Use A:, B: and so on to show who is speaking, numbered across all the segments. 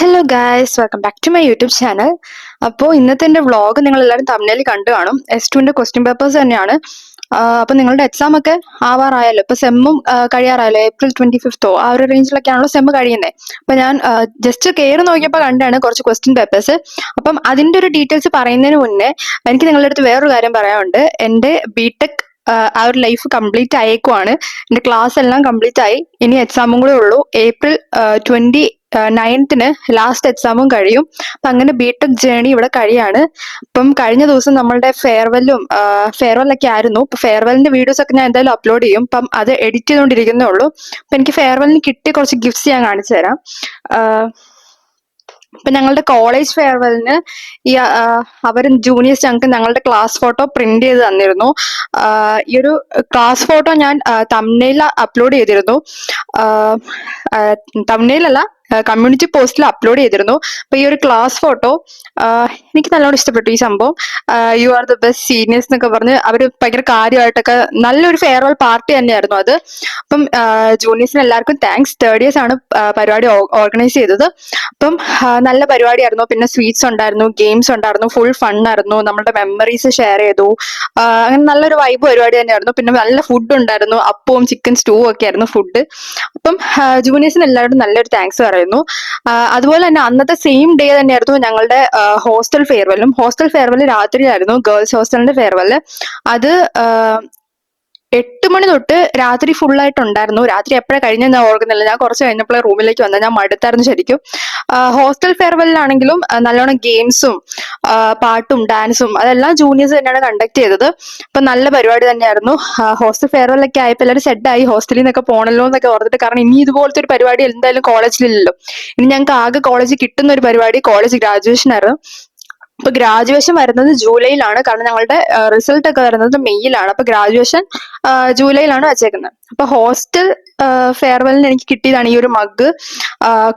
A: Hello guys, welcome back to my YouTube channel. അപ്പോൾ ഇന്നത്തെ എൻ്റെ വ്ളോഗ് നിങ്ങൾ എല്ലാവരും തമിഴിൽ കണ്ടു കാണും. S2ന്റെ ക്വസ്റ്റ്യൻ പേപ്പേഴ്സ് തന്നെയാണ്. അപ്പോൾ നിങ്ങളുടെ എക്സാം ഒക്കെ ആവാറായല്ലോ. ഇപ്പോൾ സെമ്മും കഴിയാറായല്ലോ. April 25 ആ ഒരു റേഞ്ചിലൊക്കെയാണല്ലോ സെമ്മ് കഴിയുന്നത്. അപ്പോൾ ഞാൻ ജസ്റ്റ് കയറി നോക്കിയപ്പോൾ കണ്ടാണ് കുറച്ച് ക്വസ്റ്റ്യൻ പേപ്പേഴ്സ്. അപ്പം അതിൻ്റെ ഒരു ഡീറ്റെയിൽസ് പറയുന്നതിന് മുന്നേ എനിക്ക് നിങ്ങളുടെ അടുത്ത് വേറൊരു കാര്യം പറയാനുണ്ട്. എൻ്റെ ബിടെക് ആ ഒരു ലൈഫ് കംപ്ലീറ്റ് ആയേക്കുവാണ്. എൻ്റെ ക്ലാസ് എല്ലാം കംപ്ലീറ്റ് ആയി. ഇനി എക്സാമും കൂടെ ഉള്ളൂ. April 29 ലാസ്റ്റ് എക്സാമും കഴിയും. അപ്പൊ അങ്ങനെ ബിടെക് ജേണി ഇവിടെ കഴിയാണ്. അപ്പം കഴിഞ്ഞ ദിവസം നമ്മളുടെ ഫെയർവെൽ ഒക്കെ ആയിരുന്നു. ഇപ്പൊ ഫെയർവെല്ലിന്റെ വീഡിയോസ് ഒക്കെ ഞാൻ എന്തായാലും അപ്ലോഡ് ചെയ്യും. അപ്പം അത് എഡിറ്റ് ചെയ്തുകൊണ്ടിരിക്കുന്നേ ഉള്ളൂ. അപ്പൊ എനിക്ക് ഫെയർവെല്ലിന് കിട്ടിയ കുറച്ച് ഗിഫ്റ്റ്സ് ഞാൻ കാണിച്ചു തരാം. ഇപ്പൊ ഞങ്ങളുടെ കോളേജ് ഫെയർവെല്ലിന് അവർ ജൂനിയേഴ്സ് ഞങ്ങൾക്ക് ഞങ്ങളുടെ ക്ലാസ് ഫോട്ടോ പ്രിന്റ് ചെയ്ത് തന്നിരുന്നു. ഈ ഒരു ക്ലാസ് ഫോട്ടോ ഞാൻ തംബ്നെയിൽ അപ്ലോഡ് ചെയ്തിരുന്നു. തംബ്നെയിലല്ല, കമ്മ്യൂണിറ്റി പോസ്റ്റിൽ അപ്ലോഡ് ചെയ്തിരുന്നു. അപ്പൊ ഈ ഒരു ക്ലാസ് ഫോട്ടോ എനിക്ക് നല്ലോണം ഇഷ്ടപ്പെട്ടു. ഈ സംഭവം you are the best seniors എന്നൊക്കെ പറഞ്ഞ് അവർ ഭയങ്കര കാര്യമായിട്ടൊക്കെ നല്ലൊരു ഫെയർവെൽ പാർട്ടി തന്നെയായിരുന്നു അത്. അപ്പം ജൂനിയേഴ്സിന് എല്ലാവർക്കും താങ്ക്സ്. തേർഡ് ഇയേഴ്സ് ആണ് പരിപാടി ഓർഗനൈസ് ചെയ്തത്. അപ്പം നല്ല പരിപാടിയായിരുന്നു. പിന്നെ സ്വീറ്റ്സ് ഉണ്ടായിരുന്നു, ഗെയിംസ് ഉണ്ടായിരുന്നു, ഫുൾ ഫൺ ആയിരുന്നു. നമ്മുടെ മെമ്മറീസ് ഷെയർ ചെയ്തു. അങ്ങനെ നല്ലൊരു വൈബ് പരിപാടി തന്നെയായിരുന്നു. പിന്നെ നല്ല ഫുഡ് ഉണ്ടായിരുന്നു, അപ്പവും ചിക്കൻ സ്റ്റൂവും ഒക്കെ ആയിരുന്നു ഫുഡ്. അപ്പം ജൂനിയേഴ്സിന് എല്ലാവരും നല്ലൊരു താങ്ക്സ് പറയുന്നു. അതുപോലെ തന്നെ അന്നത്തെ സെയിം ഡേ തന്നെയായിരുന്നു ഞങ്ങളുടെ ഹോസ്റ്റൽ ഫെയർവെൽ രാത്രിയായിരുന്നു. ഗേൾസ് ഹോസ്റ്റലിന്റെ ഫെയർവെൽ അത് 8 മണി തൊട്ട് രാത്രി ഫുൾ ആയിട്ടുണ്ടായിരുന്നു. രാത്രി എപ്പോഴാണ് കഴിഞ്ഞെന്ന് ഞാൻ ഓർക്കുന്നില്ല. ഞാൻ കുറച്ച് കഴിഞ്ഞപ്പോഴേ റൂമിലേക്ക് വന്നത്. ഞാൻ മടുത്തായിരുന്നു ശരിക്കും. ഹോസ്റ്റൽ ഫെയർവെല്ലിനാണെങ്കിലും നല്ലോണം ഗെയിംസും പാട്ടും ഡാൻസും അതെല്ലാം ജൂനിയേഴ്സ് തന്നെയാണ് കണ്ടക്ട് ചെയ്തത്. അപ്പൊ നല്ല പരിപാടി തന്നെയായിരുന്നു. ഹോസ്റ്റൽ ഫെയർവെല്ലൊക്കെ ആയപ്പോൾ എല്ലാവരും സെറ്റായി ഹോസ്റ്റലിൽ നിന്നൊക്കെ പോകണല്ലോ എന്നൊക്കെ ഓർത്തിട്ട്. കാരണം ഇനി ഇതുപോലത്തെ ഒരു പരിപാടി എന്തായാലും കോളേജിലില്ലല്ലോ. ഇനി ഞങ്ങൾക്ക് ആകെ കോളേജിൽ കിട്ടുന്ന ഒരു പരിപാടി കോളേജ് ഗ്രാജുവേഷൻ ആയിരുന്നു. അപ്പൊ ഗ്രാജുവേഷൻ വരുന്നത് ജൂലൈയിലാണ്. കാരണം ഞങ്ങളുടെ റിസൾട്ട് ഒക്കെ വരുന്നത് മെയ്യിലാണ്. അപ്പൊ ഗ്രാജുവേഷൻ ജൂലൈയിലാണ് വെച്ചേക്കുന്നത്. അപ്പൊ ഹോസ്റ്റൽ ഫെയർവെല്ലിന് എനിക്ക് കിട്ടിയതാണ് ഈ ഒരു മഗ്.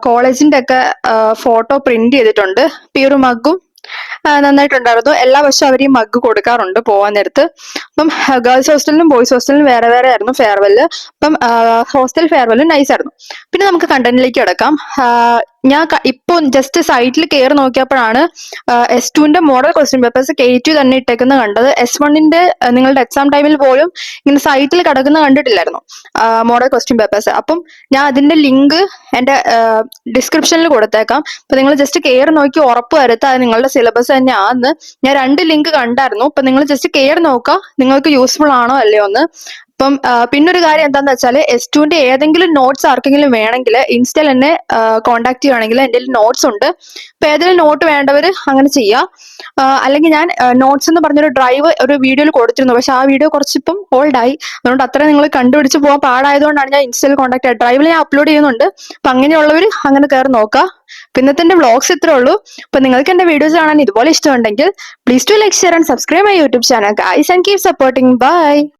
A: കോളേജിന്റെ ഒക്കെ ഫോട്ടോ പ്രിന്റ് ചെയ്തിട്ടുണ്ട്. അപ്പൊ ഈ ഒരു മഗ്ഗും നന്നായിട്ടുണ്ടായിരുന്നു. എല്ലാ വർഷവും അവർ ഈ മഗ് കൊടുക്കാറുണ്ട് പോവാൻ നേരത്ത്. അപ്പം ഗേൾസ് ഹോസ്റ്റലിനും ബോയ്സ് ഹോസ്റ്റലിനും വേറെ വേറെ ആയിരുന്നു ഫെയർവെല്ല്. അപ്പം ഹോസ്റ്റൽ ഫെയർവെല്ല് നൈസ് ആയിരുന്നു. പിന്നെ നമുക്ക് കണ്ടന്റിലേക്ക് കിടക്കാം. ഞാൻ ഇപ്പൊ ജസ്റ്റ് സൈറ്റിൽ കയറി നോക്കിയപ്പോഴാണ് S2ന്റെ മോഡൽ ക്വസ്റ്റ്യൻ പേപ്പേഴ്സ് K2 തന്നെ ഇട്ടേക്കുന്നത് കണ്ടത്. S1ന്റെ നിങ്ങളുടെ എക്സാം ടൈമിൽ പോലും ഇങ്ങനെ സൈറ്റിൽ കിടക്കുന്ന കണ്ടിട്ടില്ലായിരുന്നു മോഡൽ ക്വസ്റ്റ്യൻ പേപ്പേഴ്സ്. അപ്പം ഞാൻ അതിന്റെ ലിങ്ക് എന്റെ ഡിസ്ക്രിപ്ഷനിൽ കൊടുത്തേക്കാം. അപ്പൊ നിങ്ങൾ ജസ്റ്റ് കയറി നോക്കി ഉറപ്പ് വരുത്താതെ നിങ്ങളുടെ സിലബസ് തന്നെയാന്ന്. ഞാൻ 2 ലിങ്ക് കണ്ടായിരുന്നു. അപ്പൊ നിങ്ങൾ ജസ്റ്റ് കയറി നോക്കുക നിങ്ങൾക്ക് യൂസ്ഫുൾ ആണോ അല്ലയോ എന്ന്. അപ്പം പിന്നൊരു കാര്യം എന്താന്ന് വെച്ചാൽ S2ന്റെ ഏതെങ്കിലും നോട്ട്സ് ആർക്കെങ്കിലും വേണമെങ്കിൽ ഇൻസ്റ്റയിൽ എന്നെ കോൺടാക്ട് ചെയ്യുകയാണെങ്കിൽ എൻ്റെ നോട്ട്സ് ഉണ്ട്. അപ്പൊ ഏതെങ്കിലും നോട്ട് വേണ്ടവർ അങ്ങനെ ചെയ്യാം. അല്ലെങ്കിൽ ഞാൻ നോട്ട്സ് എന്ന് പറഞ്ഞൊരു ഡ്രൈവ് ഒരു വീഡിയോയിൽ കൊടുത്തിരുന്നു. പക്ഷെ ആ വീഡിയോ കുറച്ചിപ്പം ഓൾഡ് ആയി. അതുകൊണ്ട് അത്ര നിങ്ങൾ കണ്ടുപിടിച്ച് പോകാൻ പാടായതുകൊണ്ടാണ് ഞാൻ ഇൻസ്റ്റയിൽ കോൺടാക്ട് ചെയ്തത്. ഡ്രൈവിൽ ഞാൻ അപ്ലോഡ് ചെയ്യുന്നുണ്ട്. അപ്പൊ അങ്ങനെയുള്ളവർ അങ്ങനെ കയറി നോക്കുക. പിന്നത്തെ എന്റെ വ്ളോഗ്സ് ഇത്രേ ഉള്ളൂ. അപ്പൊ നിങ്ങൾക്ക് എന്റെ വീഡിയോസ് കാണാൻ ഇതുപോലെ ഇഷ്ടമുണ്ടെങ്കിൽ please to like, share and subscribe my YouTube channel guys and keep supporting. By.